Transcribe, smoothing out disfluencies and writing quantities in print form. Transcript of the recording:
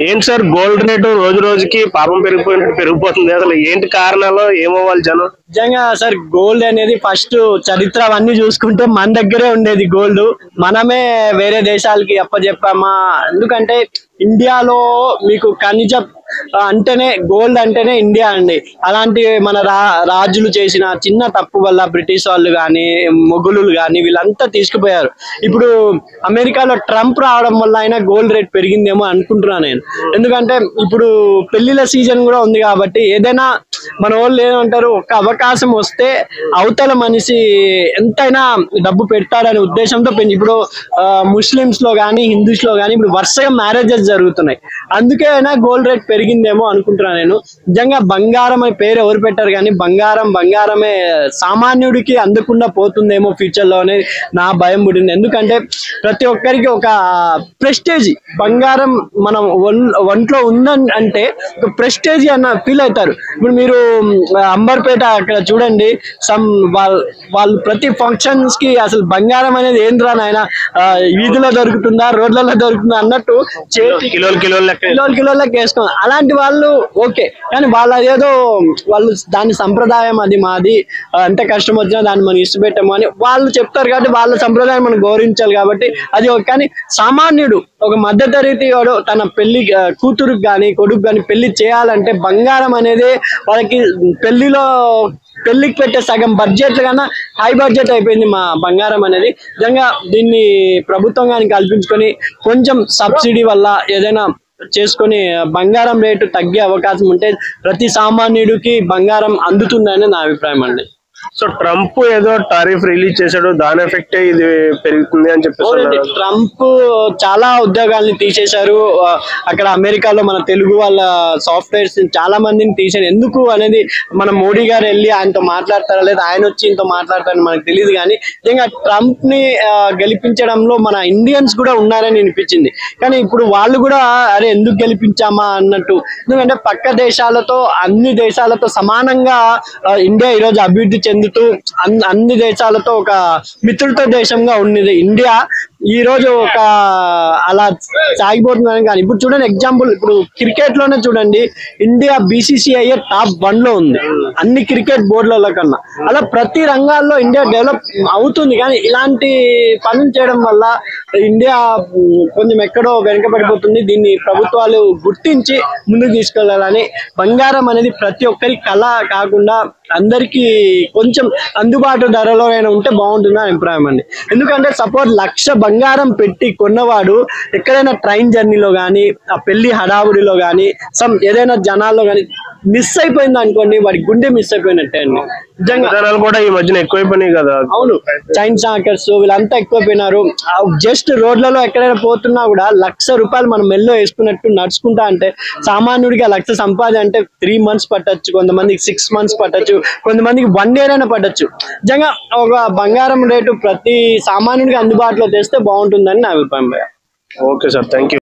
ఏంటి sir gold rate రోజు రోజుకి పాపం పెరిగిపోతుంది, అసలు ఏంటి కారణాలు, ఏమవ్వాలి జనం? నిజంగా సార్ గోల్డ్ అనేది ఫస్ట్ చరిత్ర అవన్నీ చూసుకుంటే మన దగ్గరే ఉండేది గోల్డ్, మనమే వేరే దేశాలకి అప్పచెప్పామా. ఎందుకంటే ఇండియాలో మీకు ఖనిజ అంటేనే గోల్డ్ అంటేనే ఇండియా అండి. అలాంటి మన రాజులు చేసిన చిన్న తప్పు వల్ల బ్రిటిష్ వాళ్ళు కానీ మొఘలులు కానీ వీళ్ళంతా తీసుకుపోయారు. ఇప్పుడు అమెరికాలో ట్రంప్ రావడం వల్ల అయినా గోల్డ్ రేట్ పెరిగిందేమో అనుకుంటున్నాను నేను. ఎందుకంటే ఇప్పుడు పెళ్లిళ్ళ సీజన్ కూడా ఉంది కాబట్టి ఏదైనా మన వాళ్ళు ఏమంటారు, ఒక అవకాశం వస్తే అవతల మనిషి ఎంతైనా డబ్బు పెడతాడనే ఉద్దేశంతో ఇప్పుడు ముస్లిమ్స్ లో కానీ హిందూస్ లో కానీ ఇప్పుడు వరుసగా మ్యారేజెస్ జరుగుతున్నాయి. అందుకే అయినా గోల్డ్ రేట్ పెరిగిందేమో అనుకుంటున్నాను నేను. నిజంగా బంగారం అనే పేరు ఎవరు పెట్టారు కానీ బంగారమే సామాన్యుడికి అందకుండా పోతుందేమో ఫ్యూచర్ లో అనేది నా భయం పుట్టింది. ఎందుకంటే ప్రతి ఒక్కరికి ఒక ప్రెస్టేజ్, బంగారం మనం ఒంట్లో ఉందని అంటే ఒక ప్రెస్టేజ్ అన్న ఫీల్ అవుతారు. ఇప్పుడు మీరు అంబర్పేట అక్కడ చూడండి, వాళ్ళు ప్రతి ఫంక్షన్స్ కి అసలు బంగారం అనేది ఏంద్రా నాయన, వీధిలో దొరుకుతుందా రోడ్లలో దొరుకుతుందా అన్నట్టు కిలోలకి వేసుకో. అలాంటి వాళ్ళు ఓకే, కానీ ఏదో వాళ్ళు దాని సంప్రదాయం అది మాది, ఎంత కష్టం వచ్చినా దాన్ని మనం ఇష్టపెట్టాము అని వాళ్ళు చెప్తారు. కాబట్టి వాళ్ళ సంప్రదాయం మనం గౌరవించాలి కాబట్టి అది ఓకే. కానీ సామాన్యుడు ఒక మధ్యతరగతి వాడు తన పెళ్లి కూతురుకి కానీ కొడుకు కానీ పెళ్లి చేయాలంటే బంగారం అనేది వాళ్ళకి పెళ్లికి పెట్టే సగం బడ్జెట్ కన్నా హై బడ్జెట్ అయిపోయింది మా బంగారం అనేది. నిజంగా దీన్ని ప్రభుత్వం కానీ కల్పించుకొని కొంచెం సబ్సిడీ వల్ల ఏదైనా చేసుకొని బంగారం రేటు తగ్గే అవకాశం ఉంటే ప్రతి సామాన్యుడికి బంగారం అందుతుందని నా అభిప్రాయం అండి. సో ట్రంప్ ఏదో టారిఫ్ రిలీజ్ చేశాడు, దాని ఎఫెక్ట్ ఇది పెరుగుతుంది అని చెప్పేసి ట్రంప్ చాలా ఉద్యోగాల్ని తీసేశారు. అక్కడ అమెరికాలో మన తెలుగు వాళ్ళ సాఫ్ట్వేర్స్ చాలా మందిని తీశారు. ఎందుకు అనేది మన మోడీ గారు వెళ్ళి ఆయనతో మాట్లాడతారా లేదా ఆయన వచ్చి ఇంతో మాట్లాడతారని మనకు తెలియదు. కానీ నిజంగా ట్రంప్ ని గెలిపించడంలో మన ఇండియన్స్ కూడా ఉన్నారని అనిపించింది. కానీ ఇప్పుడు వాళ్ళు కూడా అరే ఎందుకు గెలిపించామా అన్నట్టు. ఎందుకంటే పక్క దేశాలతో అన్ని దేశాలతో సమానంగా ఇండియా ఈరోజు అభివృద్ధి చెందుతూ అన్ని దేశాలతో ఒక మిత్రులతో దేశంగా ఉన్నది ఇండియా. ఈ రోజు ఒక అలా సాగిపోతుందని. కానీ ఇప్పుడు చూడండి ఎగ్జాంపుల్, ఇప్పుడు క్రికెట్ లోనే చూడండి, ఇండియా BCCI టాప్ 1 లో ఉంది అన్ని క్రికెట్ బోర్డుల కన్నా. అలా ప్రతి రంగాల్లో ఇండియా డెవలప్ అవుతుంది. కానీ ఇలాంటి పనులు చేయడం వల్ల ఇండియా కొంచెం ఎక్కడో వెనకబడిపోతుంది. దీన్ని ప్రభుత్వాలు గుర్తించి ముందుకు తీసుకెళ్లాలని, బంగారం అనేది ప్రతి ఒక్కరి కళ కాకుండా అందరికీ కొంచెం అందుబాటు ధరలో అయినా ఉంటే బాగుంటుంది అని అభిప్రాయం అండి. ఎందుకంటే సపోజ్ 1,00,000 బంగారం పెట్టి కొన్నవాడు ఎక్కడైనా ట్రైన్ జర్నీలో కానీ ఆ పెళ్లి హడావుడిలో కానీ ఏదైనా జనాల్లో కానీ మిస్ అయిపోయింది అనుకోండి, వాడి గుండె మిస్ అయిపోయినట్టే అండి. జనాలు కూడా ఈ మధ్యన ఎక్కువైపోయినాయి కదా. అవును, చైన్ స్నాకర్స్ వీళ్ళంతా ఎక్కువైపోయినారు. జస్ట్ రోడ్లలో ఎక్కడైనా పోతున్నా కూడా 1,00,000 రూపాయలు మనం మెల్లో వేసుకున్నట్టు నడుచుకుంటా అంటే సామాన్యుడికి 1,00,000 సంపాదన అంటే 3 months పట్టచ్చు, కొంతమందికి 6 months పట్టచ్చు, కొంతమందికి 1 year అయినా పట్టచ్చు. నిజంగా ఒక బంగారం రేటు ప్రతి సామాన్యుడికి అందుబాటులో తెస్తే బాగుంటుందని నా అభిప్రాయం. Okay sir, thank you.